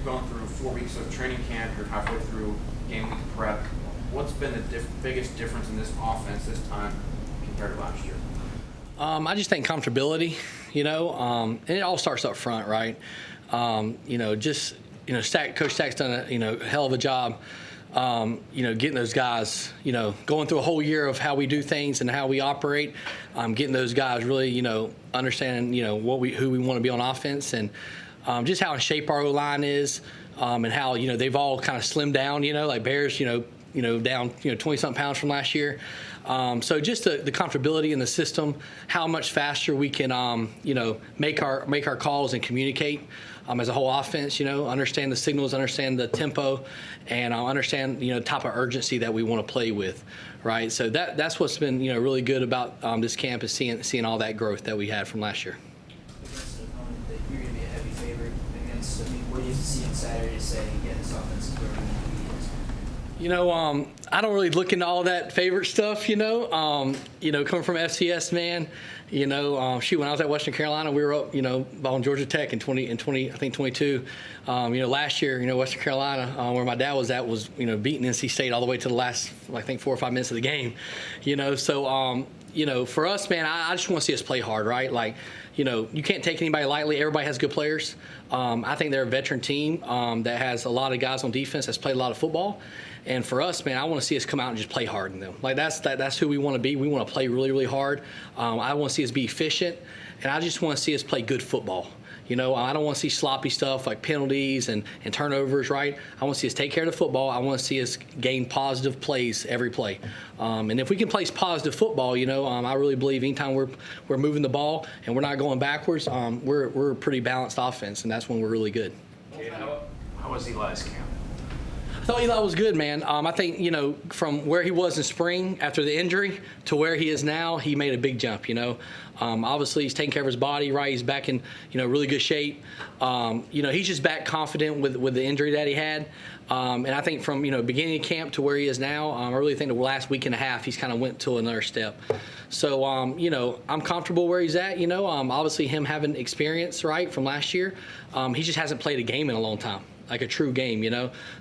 you've gone through 4 weeks of training camp, you're halfway through game week prep. What's been the biggest difference in this offense this time compared to last year? I just think comfortability, and it all starts up front, right? Coach Stack's done a hell of a job, getting those guys, going through a whole year of how we do things and how we operate, getting those guys really, understanding, who we want to be on offense and just how in shape our O-line is, and how, they've all kind of slimmed down, like Bears, down 20-something pounds from last year. So just the comfortability in the system, how much faster we can, make our calls and communicate as a whole offense, understand the signals, understand the tempo, and understand, type of urgency that we want to play with, right? So that's what's been, really good about this camp is seeing all that growth that we had from last year. Against an opponent that you're going to be a heavy favorite against, what do you see on Saturday to say, yeah, this offense is where we need to be? I don't really look into all that favorite stuff, coming from FCS, man, when I was at Western Carolina, we were up, on Georgia Tech in 22. Last year, Western Carolina, where my dad was at, was, beating NC State all the way to the last, I think, 4 or 5 minutes of the game, So, for us, man, I just want to see us play hard, right? Like, you can't take anybody lightly. Everybody has good players. I think they're a veteran team that has a lot of guys on defense that's played a lot of football. And for us, man, I want to see us come out and just play hard in them. Like, that's who we want to be. We want to play really, really hard. I want to see us be efficient, and I just want to see us play good football. I don't want to see sloppy stuff like penalties and turnovers, right? I want to see us take care of the football. I want to see us gain positive plays every play. And if we can play positive football, I really believe anytime we're moving the ball and we're not going backwards, we're a pretty balanced offense, and that's when we're really good. Okay, how was Eli's camp? I thought Eli was good, man. I think, from where he was in spring after the injury to where he is now, he made a big jump, Obviously, he's taking care of his body, right? He's back in, really good shape. He's just back confident with the injury that he had. And I think from, beginning of camp to where he is now, I really think the last week and a half, he's kind of went to another step. So, I'm comfortable where he's at, Obviously, him having experience, right, from last year, he just hasn't played a game in a long time. Like a true game,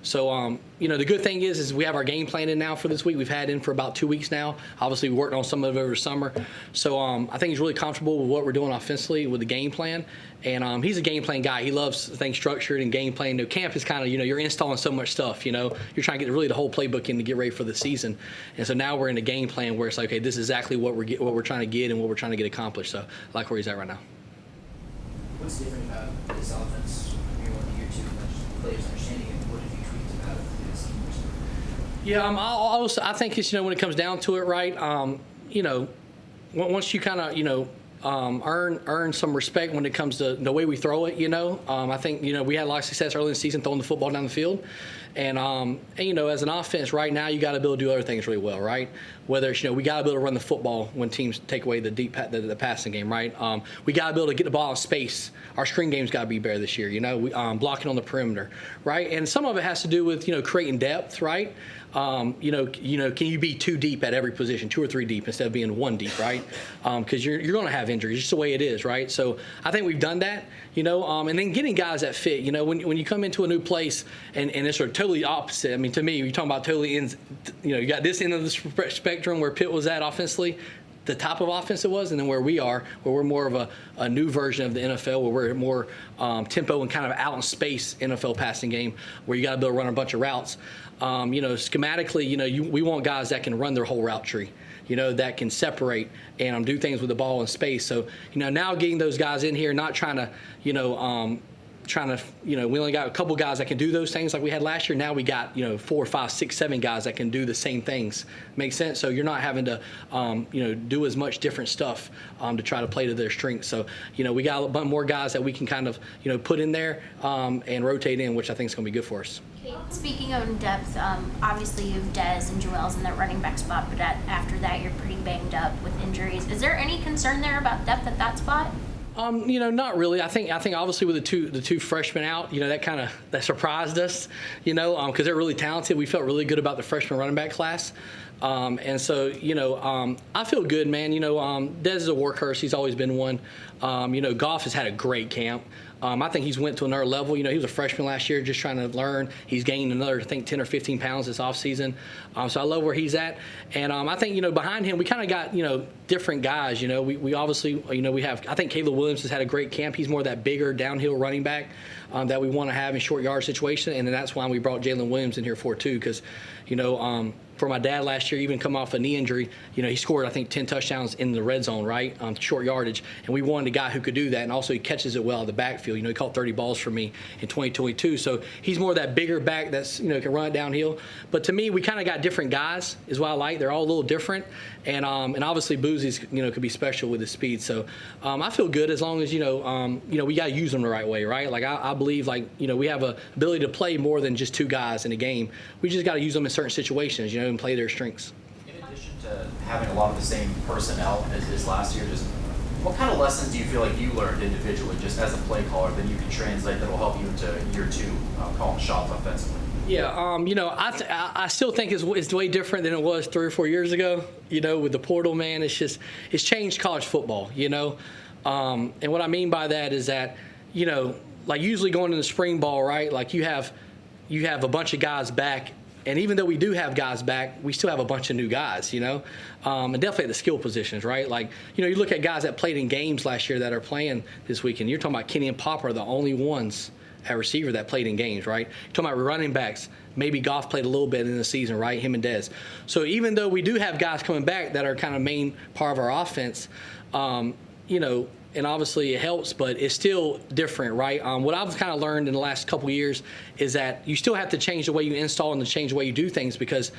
So, the good thing is we have our game plan in now for this week. We've had in for about 2 weeks now. Obviously, we worked on some of it over the summer. So, I think he's really comfortable with what we're doing offensively with the game plan. And he's a game plan guy. He loves things structured and game plan. Camp is kind of, you're installing so much stuff, You're trying to get really the whole playbook in to get ready for the season. And so now we're in a game plan where it's like, okay, this is exactly what we're trying to get and what we're trying to get accomplished. So, I like where he's at right now. What's different about this offense from year 1 to year 2? Players understanding it. What have you tweaked about it this team? Yeah, I think it's, when it comes down to it, right, once you kind of, earn some respect when it comes to the way we throw it, I think, we had a lot of success early in the season throwing the football down the field. And as an offense right now, you got to be able to do other things really well, right? Whether it's, we got to be able to run the football when teams take away the passing game, right? We got to be able to get the ball in space. Our screen game's got to be better this year, we blocking on the perimeter, right? And some of it has to do with, creating depth, right? Can you be 2 deep at every position, 2 or 3 deep instead of being 1 deep, right? Because you're going to have injuries, just the way it is, right? So I think we've done that, and then getting guys that fit. When you come into a new place and it's sort of totally opposite. I mean, to me, you're talking about totally ends. You got this end of the spectrum where Pitt was at offensively, the top of offense it was, and then where we are, where we're more of a new version of the NFL, where we're more tempo and kind of out in space NFL passing game, where you got to be able to run a bunch of routes. Schematically, we want guys that can run their whole route tree, that can separate and do things with the ball in space. So, now getting those guys in here, not trying to, we only got a couple guys that can do those things like we had last year. Now we got, 4, 5, 6, 7 guys that can do the same things. Makes sense? So you're not having to, do as much different stuff to try to play to their strengths. So, we got a bunch more guys that we can kind of, put in there and rotate in, which I think is going to be good for us. Speaking of depth, obviously you have Dez and Juelz in that running back spot, but after that you're pretty banged up with injuries. Is there any concern there about depth at that spot? Not really. I think obviously with the two freshmen out, that surprised us, because they're really talented. We felt really good about the freshman running back class. And so, I feel good, man. Dez is a workhorse. He's always been one. Goff has had a great camp. I think he's went to another level. He was a freshman last year just trying to learn. He's gained another, I think, 10 or 15 pounds this offseason. So I love where he's at. And I think, behind him, we kind of got, different guys. We obviously, we have, I think Caleb Williams has had a great camp. He's more of that bigger downhill running back that we want to have in short yard situation. And then that's why we brought Jalen Williams in here for too, because, for my dad last year, even come off a knee injury, he scored, I think, 10 touchdowns in the red zone, right, short yardage. And we wanted a guy who could do that. And also he catches it well in the backfield. He caught 30 balls for me in 2022. So he's more of that bigger back that's, can run it downhill. But to me, we kind of got different guys is what I like. They're all a little different. And obviously Boozy's, could be special with his speed. So I feel good as long as, we got to use them the right way, right? Like I believe, we have a ability to play more than just two guys in a game. We just got to use them in certain situations, and play their strengths. In addition to having a lot of the same personnel as last year, just what kind of lessons do you feel like you learned individually just as a play caller that you can translate that will help you into year two calling shots offensively? Yeah, I still think it's way different than it was 3 or 4 years ago. With the portal, man, it's changed college football. And what I mean by that is that, like usually going into spring ball, right? Like you have a bunch of guys back. And even though we do have guys back, we still have a bunch of new guys, and definitely at the skill positions, right? Like, you look at guys that played in games last year that are playing this weekend. You're talking about Kenny and Popper are the only ones at receiver that played in games, right? You're talking about running backs. Maybe Goff played a little bit in the season, right? Him and Dez. So even though we do have guys coming back that are kind of main part of our offense, and obviously it helps, but it's still different, right? What I've kind of learned in the last couple of years is that you still have to change the way you install and to change the way you do things because,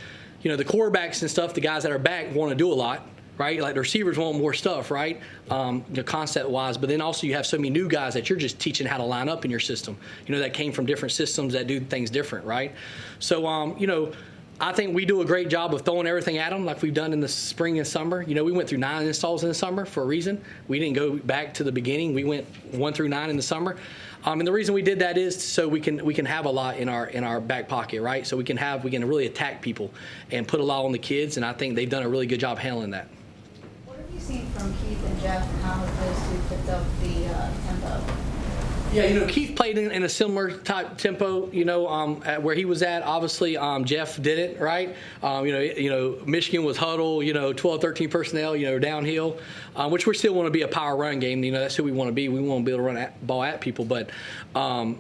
the quarterbacks and stuff, the guys that are back want to do a lot, right? Like the receivers want more stuff, right? Concept-wise, but then also you have so many new guys that you're just teaching how to line up in your system, that came from different systems that do things different, right? So, I think we do a great job of throwing everything at them like we've done in the spring and summer. We went through 9 installs in the summer for a reason. We didn't go back to the beginning. We went 1 through 9 in the summer. And the reason we did that is so we can have a lot in our back pocket, right? So we can really attack people and put a lot on the kids, and I think they've done a really good job handling that. What have you seen from Keith and Jeff and how have those two picked up the tempo? Yeah, Keith played in a similar type tempo, at where he was at. Obviously, Jeff did it, right? Michigan was huddle, 12, 13 personnel, downhill, which we still want to be a power run game. That's who we want to be. We want to be able to run ball at people. But, I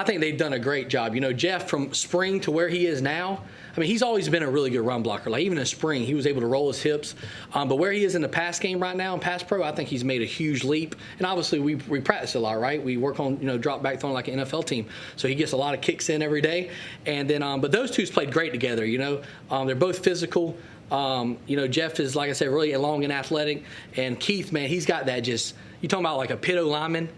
think they've done a great job. Jeff, from spring to where he is now, he's always been a really good run blocker. Like even in spring, he was able to roll his hips. But where he is in the pass game right now in pass pro, I think he's made a huge leap. And obviously we practice a lot, right? We work on, drop back throwing like an NFL team. So he gets a lot of kicks in every day. And then, but those two's played great together, They're both physical. Jeff is, like I said, really long and athletic. And Keith, man, he's got that you're talking about like a Pitt lineman.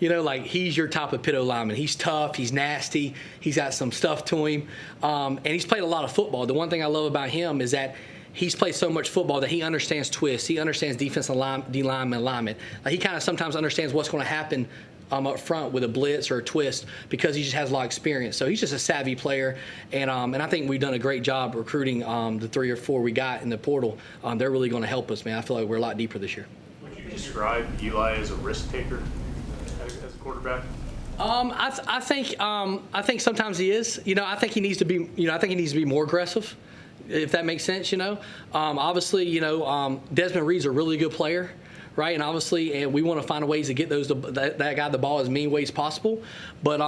Like he's your type of Pitt lineman. He's tough. He's nasty. He's got some stuff to him. And he's played a lot of football. The one thing I love about him is that he's played so much football that he understands twists. He understands defensive D-lineman alignment. Like he kind of sometimes understands what's going to happen up front with a blitz or a twist because he just has a lot of experience. So he's just a savvy player. And I think we've done a great job recruiting the 3 or 4 we got in the portal. They're really going to help us, man. I feel like we're a lot deeper this year. Would you describe Eli as a risk taker? As a quarterback? I think sometimes he is. I think he needs to be more aggressive, if that makes sense. Obviously, Desmond Reed's a really good player, right? And obviously, we want to find ways to get that guy the ball as many ways possible. But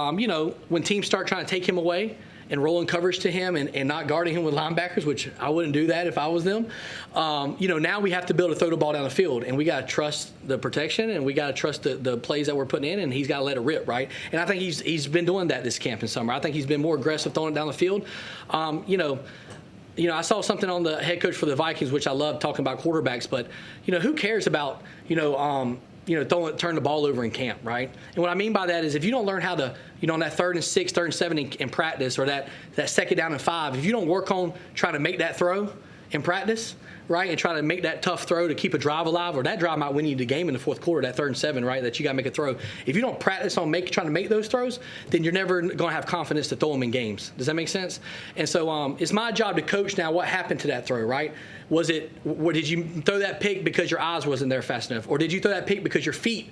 when teams start trying to take him away and rolling coverage to him and not guarding him with linebackers, which I wouldn't do that if I was them. Now we have to be able to throw the ball down the field, and we got to trust the protection, and we got to trust the plays that we're putting in, and he's got to let it rip, right? And I think he's been doing that this camp and summer. I think he's been more aggressive throwing it down the field. I saw something on the head coach for the Vikings, which I love talking about quarterbacks, but who cares about turn the ball over in camp, right? And what I mean by that is if you don't learn how to, on that 3rd and 6, 3rd and 7 in practice, or that 2nd down and 5, if you don't work on trying to make that throw in practice, right, and try to make that tough throw to keep a drive alive, or that drive might win you the game in the fourth quarter, that 3rd and 7, right, that you got to make a throw. If you don't practice on trying to make those throws, then you're never going to have confidence to throw them in games. Does that make sense? And so it's my job to coach now what happened to that throw, right? Did you throw that pick because your eyes wasn't there fast enough? Or did you throw that pick because your feet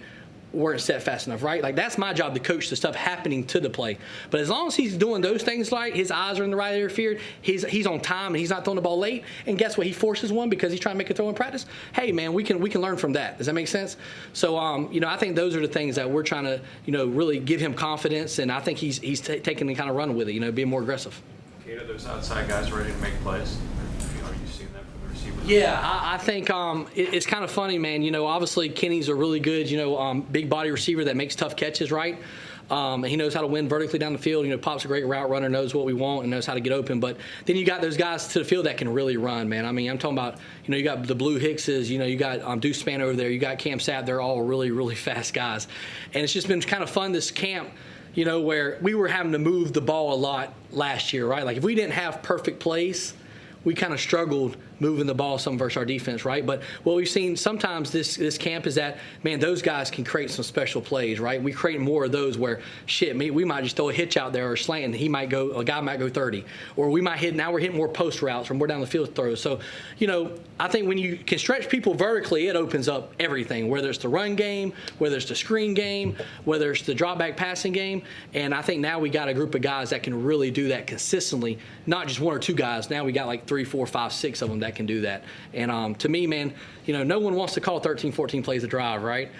weren't set fast enough, right? Like, that's my job to coach the stuff happening to the play. But as long as he's doing those things, like his eyes are in the right area of field, he's on time and he's not throwing the ball late, and guess what? He forces one because he's trying to make a throw in practice. Hey, man, we can learn from that. Does that make sense? So, I think those are the things that we're trying to, really give him confidence, and I think he's taking and kind of running with it, being more aggressive. Kade, those outside guys ready to make plays? Are you seeing that from the receivers? Yeah, I think it's kind of funny, man. Obviously Kenny's a really good, big body receiver that makes tough catches, right? He knows how to win vertically down the field. Pop's a great route runner, knows what we want, and knows how to get open. But then you got those guys to the field that can really run, man. I mean, I'm talking about, you got the Blue Hickses, you got Deuce Spann over there, you got Cam Sapp. They're all really, really fast guys. And it's just been kind of fun this camp, where we were having to move the ball a lot last year, right? Like, if we didn't have perfect plays, we kind of struggled moving the ball some versus our defense, right? But what we've seen sometimes this camp is that, man, those guys can create some special plays, right? We create more of those where, we might just throw a hitch out there or slant, and a guy might go 30. Or we might now we're hitting more post routes or more down the field throws. So, I think when you can stretch people vertically, it opens up everything, whether it's the run game, whether it's the screen game, whether it's the drop back passing game. And I think now we got a group of guys that can really do that consistently, not just 1 or 2 guys. Now we got like 3, 4, 5, 6 of them that can do that. And to me, man, no one wants to call 13, 14 plays a drive, right?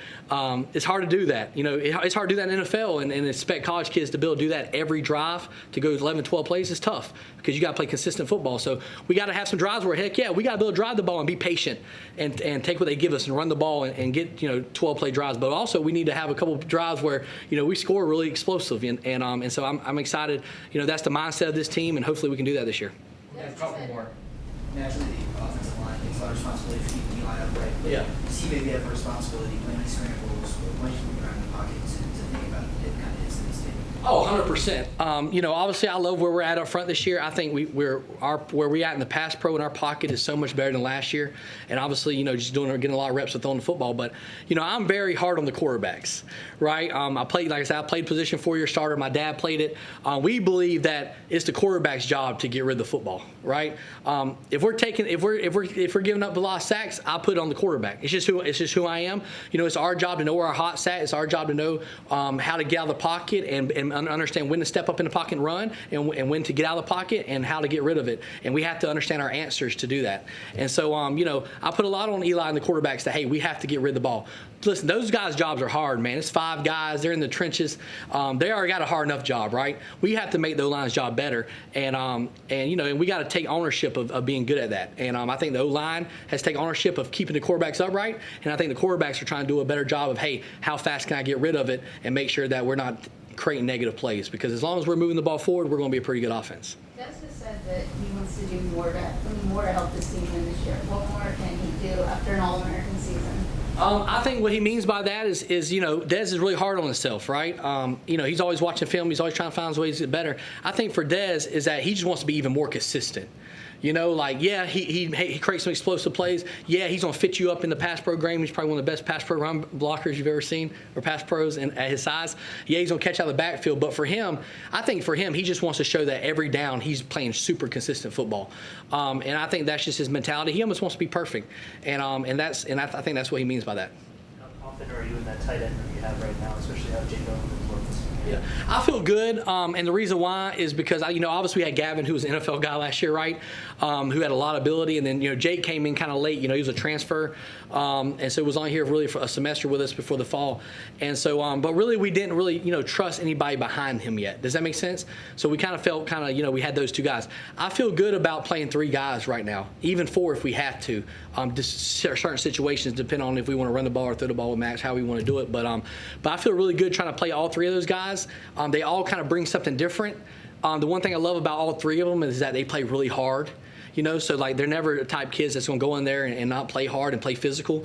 It's hard to do that. It's hard to do that in the NFL, and expect college kids to be able to do that every drive to go 11, 12 plays is tough because you got to play consistent football. So we got to have some drives where, heck yeah, we got to be able to drive the ball and be patient and take what they give us and run the ball and get 12 play drives. But also we need to have a couple of drives where we score really explosive, and so I'm excited. That's the mindset of this team, and hopefully we can do that this year. Yeah, a couple more. Naturally, the offensive line takes a lot of responsibility for keeping the line upright. But Yeah. does he maybe have a responsibility when he scrambles or when he's moving around in the pocket to think about it kind of instantly statement? Oh, 100%. Obviously, I love where we're at up front this year. I think where we at in the pass pro in our pocket is so much better than last year. And obviously, just getting a lot of reps with throwing the football. But I'm very hard on the quarterbacks, right? I played position 4-year starter. My dad played it. We believe that it's the quarterback's job to get rid of the football, right? If we're giving up a lot of sacks, I put it on the quarterback. It's just who I am. It's our job to know where our hot's at. It's our job to know how to get out of the pocket and understand when to step up in the pocket and run, and when to get out of the pocket and how to get rid of it. And we have to understand our answers to do that. And so, I put a lot on Eli and the quarterbacks that, hey, we have to get rid of the ball. Listen, those guys' jobs are hard, man. It's 5 guys. They're in the trenches. They already got a hard enough job, right? We have to make the O-line's job better. And we got to take ownership of being good at that. And I think the O-line has taken ownership of keeping the quarterbacks upright. And I think the quarterbacks are trying to do a better job of, hey, how fast can I get rid of it and make sure that we're not creating negative plays, because as long as we're moving the ball forward, we're going to be a pretty good offense. Des has said that he wants to do more to help this team win this year. What more can he do after an All-American season? I think what he means by that is Des is really hard on himself, right? He's always watching film. He's always trying to find ways to get better. I think for Des is that he just wants to be even more consistent. He creates some explosive plays. Yeah, he's going to fit you up in the pass program. He's probably one of the best pass pro run blockers you've ever seen, or pass pros at his size. Yeah, he's going to catch out of the backfield. But for him, he just wants to show that every down he's playing super consistent football. And I think that's just his mentality. He almost wants to be perfect. And I think that's what he means by that. How confident are you in that tight end that you have right now, especially how Jake Owens works? Yeah, I feel good, and the reason why is because obviously we had Gavin, who was an NFL guy last year, right? Who had a lot of ability, and then Jake came in kind of late. He was a transfer, and so was on here really for a semester with us before the fall, and so but really we didn't really trust anybody behind him yet. Does that make sense? So we kind of felt we had those 2 guys. I feel good about playing 3 guys right now, even 4 if we have to. Just certain situations depend on if we want to run the ball or throw the ball with Max, how we want to do it. But I feel really good trying to play all 3 of those guys. They all kind of bring something different. The one thing I love about all 3 of them is that they play really hard. you know, so like they're never the type of kids that's going to go in there and not play hard and play physical.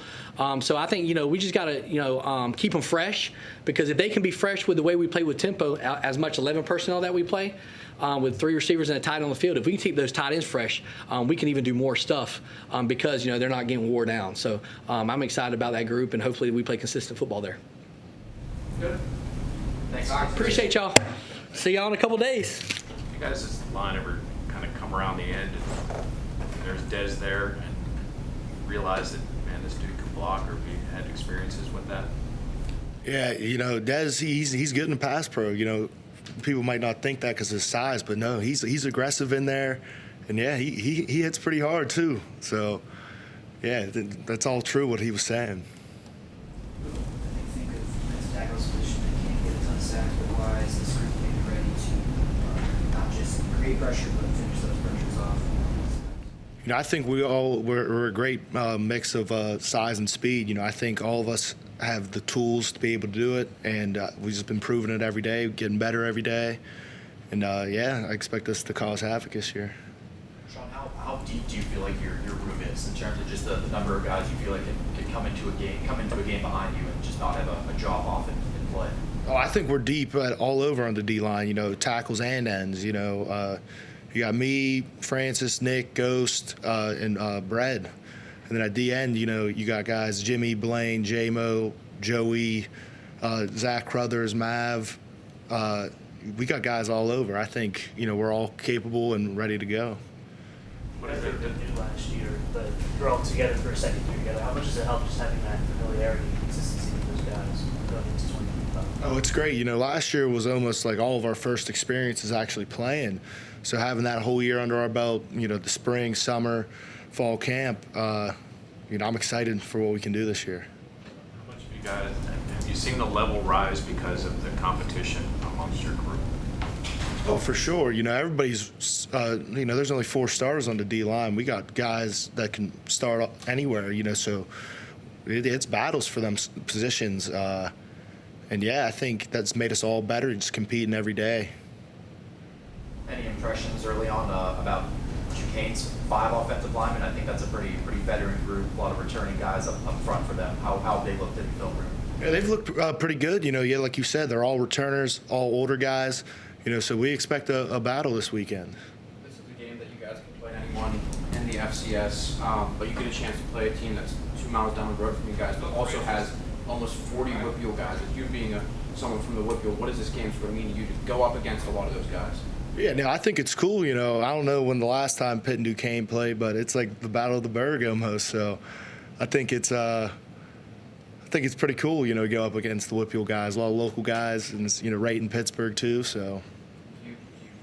So I think, you know, we just got to, you know, keep them fresh, because if they can be fresh with the way we play with tempo, as much 11 personnel that we play, with 3 receivers and a tight end on the field, if we can keep those tight ends fresh, we can even do more stuff, because, you know, they're not getting wore down. So I'm excited about that group, and hopefully we play consistent football there. Good. Thanks. Appreciate y'all. See y'all in a couple days. You guys, this line ever kind of come around the end and there's Dez there and realize that, man, this dude can block, or have you had experiences with that? Yeah, you know, Dez, he's good in the pass pro. You know, people might not think that because of his size, but no, he's aggressive in there, and yeah, he hits pretty hard too. So, yeah, that's all true what he was saying. Think of men's tackles position that can't get a ton of sacks, but why is this group maybe ready to not just create pressure but finish those pressures off? You know, I think we're a great mix of size and speed. You know, I think all of us have the tools to be able to do it, and we've just been proving it every day, getting better every day. And yeah, I expect us to cause havoc this year. Sean, how deep do you feel like your room is in terms of just the number of guys you feel like can come into a game behind you and just not have a drop off in play? Oh, I think we're deep all over on the D line. You know, tackles and ends. You know, you got me, Francis, Nick, Ghost, and Brad. And then at the end, you know, you got guys Jimmy, Blaine, J-Mo, Joey, Zach Crothers, Mav. We got guys all over. I think, you know, we're all capable and ready to go. What I think they did last year, but you're all together for a second year together. How much does it help just having that familiarity and consistency with those guys going into 2025? Oh, it's great. You know, last year was almost like all of our first experiences actually playing. So having that whole year under our belt, you know, the spring, summer, fall camp, you know, I'm excited for what we can do this year. How much have you seen the level rise because of the competition amongst your group? Oh, for sure. You know, everybody's, you know, there's only 4 starters on the D-line. We got guys that can start anywhere, you know, so it's battles for them positions. And, yeah, I think that's made us all better, just competing every day. Any impressions early on about Duquesne's 5 offensive linemen? I think that's a pretty veteran group, a lot of returning guys up front for them. How they looked in the film room? Yeah, they've looked pretty good. You know, yeah, like you said, they're all returners, all older guys. You know, so we expect a battle this weekend. This is a game that you guys can play anyone in the FCS, but you get a chance to play a team that's 2 miles down the road from you guys, but also has almost 40 Whitfield guys. As you being someone from the Whitfield, what does this game sort of mean to you to go up against a lot of those guys? Yeah, no, I think it's cool. You know, I don't know when the last time Pitt and Duquesne played, but it's like the Battle of the Burg almost. So I think it's pretty cool. You know, to go up against the Whitfield guys, a lot of local guys, and you know, right in Pittsburgh too. So. You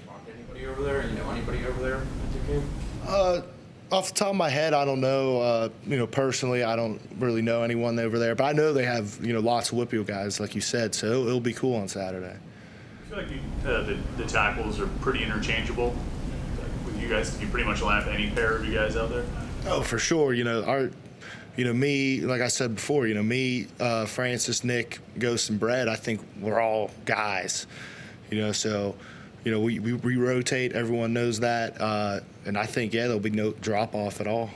talk to anybody over there? You know anybody over there at Duquesne? Off the top of my head, I don't know. You know, personally, I don't really know anyone over there, but I know they have, you know, lots of Whitfield guys, like you said. So it'll be cool on Saturday. I feel like the tackles are pretty interchangeable. Like with you guys, you pretty much line up any pair of you guys out there? Oh, for sure. You know, me, like I said before, you know, me, Francis, Nick, Ghost, and Brad, I think we're all guys. You know, so, you know, we rotate. Everyone knows that. And I think, yeah, there'll be no drop-off at all.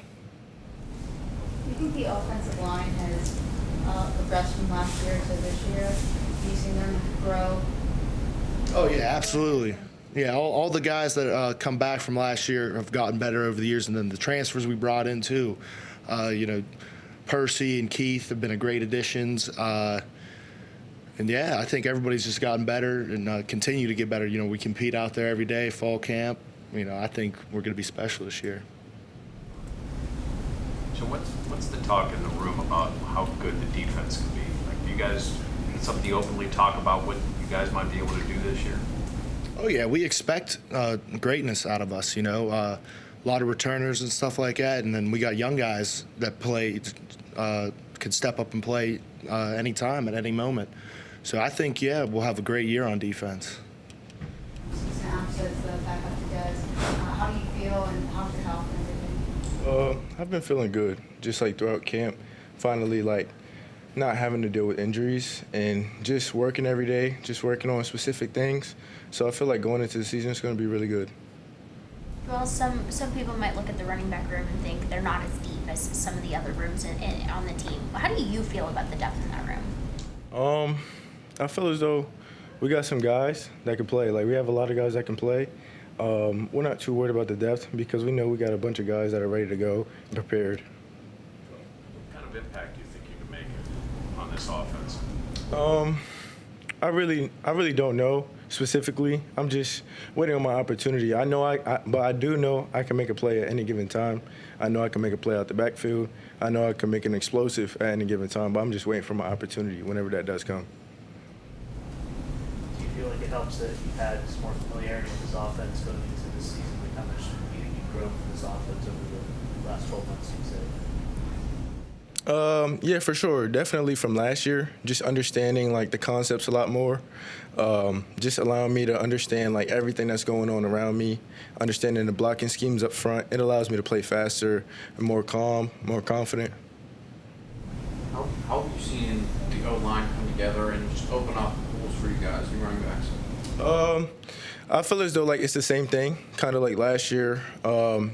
Do you think the offensive line has progressed from last year to this year? Do you see them grow? Oh, yeah, absolutely. Yeah, all the guys that come back from last year have gotten better over the years, and then the transfers we brought in too. You know, Percy and Keith have been great additions. And yeah, I think everybody's just gotten better and continue to get better. You know, we compete out there every day, fall camp. You know, I think we're going to be special this year. So what's the talk in the room about how good the defense can be? Like, do you guys, it's something you openly talk about what you guys might be able to do this year? Oh, yeah, we expect greatness out of us, you know, a lot of returners and stuff like that. And then we got young guys that play, could step up and play anytime at any moment. So I think, yeah, we'll have a great year on defense. Sam says back up to guys. How do you feel and how's your health and everything? I've been feeling good, just like throughout camp. Finally, like, not having to deal with injuries and just working every day, just working on specific things. So I feel like going into the season is going to be really good. Well, some people might look at the running back room and think they're not as deep as some of the other rooms on the team. How do you feel about the depth in that room? I feel as though we got some guys that can play. Like, we have a lot of guys that can play. We're not too worried about the depth because we know we got a bunch of guys that are ready to go and prepared. What kind of impact do you think you can make on this offense? I really don't know specifically. I'm just waiting on my opportunity. I know but I do know I can make a play at any given time. I know I can make a play out the backfield. I know I can make an explosive at any given time, but I'm just waiting for my opportunity whenever that does come. Do you feel like it helps that you've had more familiarity with this offense going into this season? Like how much do you think you've grown from this offense over the last 12 months, you say? Yeah, for sure. Definitely from last year, just understanding like the concepts a lot more. Just allowing me to understand like everything that's going on around me, understanding the blocking schemes up front. It allows me to play faster and more calm, more confident. How have you seen the O-line come together and just open up holes for you guys, you running backs? I feel as though like it's the same thing, kind of like last year.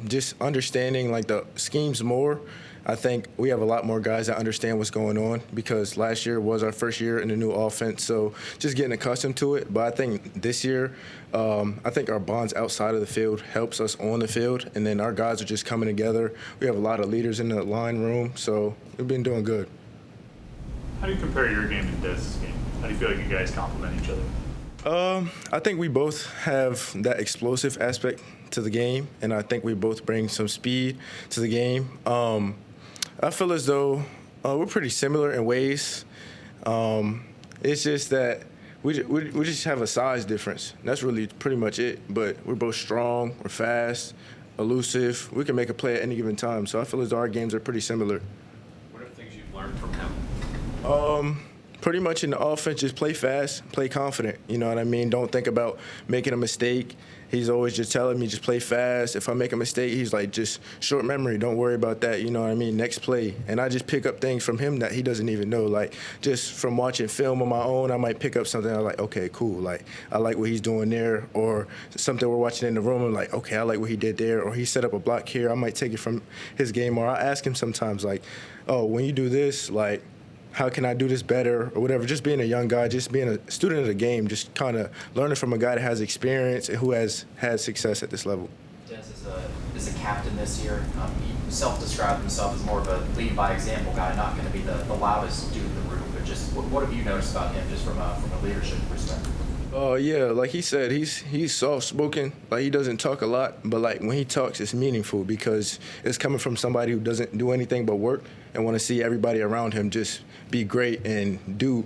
Just understanding like the schemes more. I think we have a lot more guys that understand what's going on because last year was our first year in the new offense, so just getting accustomed to it. But I think this year, I think our bonds outside of the field helps us on the field, and then our guys are just coming together. We have a lot of leaders in the line room, so we've been doing good. How do you compare your game to Dez's game? How do you feel like you guys complement each other? I think we both have that explosive aspect to the game, and I think we both bring some speed to the game. I feel as though we're pretty similar in ways. It's just that we just have a size difference. That's really pretty much it. But we're both strong, we're fast, elusive. We can make a play at any given time. So I feel as though our games are pretty similar. What are things you've learned from him? Pretty much in the offense, just play fast, play confident. You know what I mean? Don't think about making a mistake. He's always just telling me, just play fast. If I make a mistake, he's like, just short memory. Don't worry about that. You know what I mean? Next play. And I just pick up things from him that he doesn't even know. Like, just from watching film on my own, I might pick up something. I'm like, okay, cool. Like, I like what he's doing there. Or something we're watching in the room. I'm like, okay, I like what he did there. Or he set up a block here. I might take it from his game. Or I ask him sometimes, like, oh, when you do this, like, how can I do this better or whatever. Just being a young guy, just being a student of the game, just kind of learning from a guy that has experience and who has had success at this level. Dez is a captain this year. He self-described himself as more of a lead-by-example guy, not going to be the loudest dude in the room, but just what have you noticed about him just from a leadership perspective? Yeah, like he said, he's soft-spoken. Like, he doesn't talk a lot, but like when he talks, it's meaningful because it's coming from somebody who doesn't do anything but work and want to see everybody around him just be great and do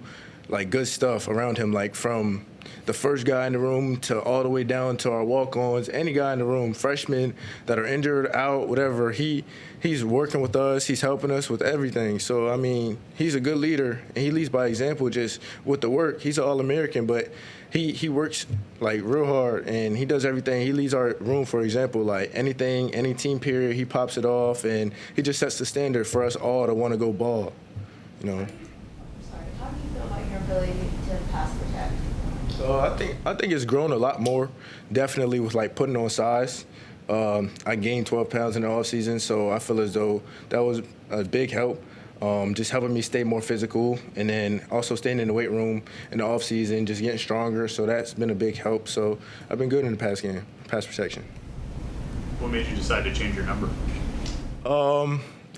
like good stuff around him, like from the first guy in the room to all the way down to our walk-ons, any guy in the room, freshmen that are injured, out, whatever. He's working with us. He's helping us with everything. So, I mean, he's a good leader, and he leads by example just with the work. He's an All-American, but he works, like, real hard, and he does everything. He leads our room, for example, like anything, any team period, he pops it off, and he just sets the standard for us all to want to go ball, you know. Sorry, how do you feel about your ability to pass protect? I think it's grown a lot more, definitely with like putting on size. I gained 12 pounds in the off season, so I feel as though that was a big help. Just helping me stay more physical, and then also staying in the weight room in the off season, just getting stronger. So that's been a big help. So I've been good in the pass game, pass protection. What made you decide to change your number?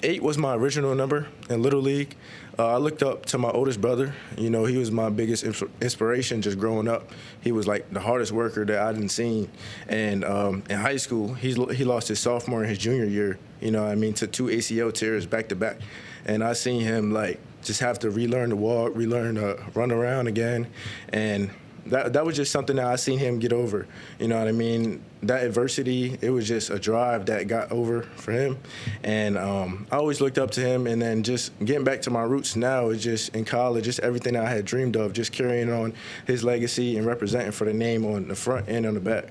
8 was my original number in Little League. I looked up to my oldest brother. You know, he was my biggest inspiration just growing up. He was like the hardest worker that I didn't seen. And in high school, he lost his sophomore and his junior year, you know what I mean, to 2 ACL tears back to back. And I seen him like just have to relearn to walk, relearn to run around again. And that was just something that I seen him get over. You know what I mean? That adversity, it was just a drive that got over for him. And I always looked up to him. And then just getting back to my roots now is just in college, just everything I had dreamed of, just carrying on his legacy and representing for the name on the front and on the back.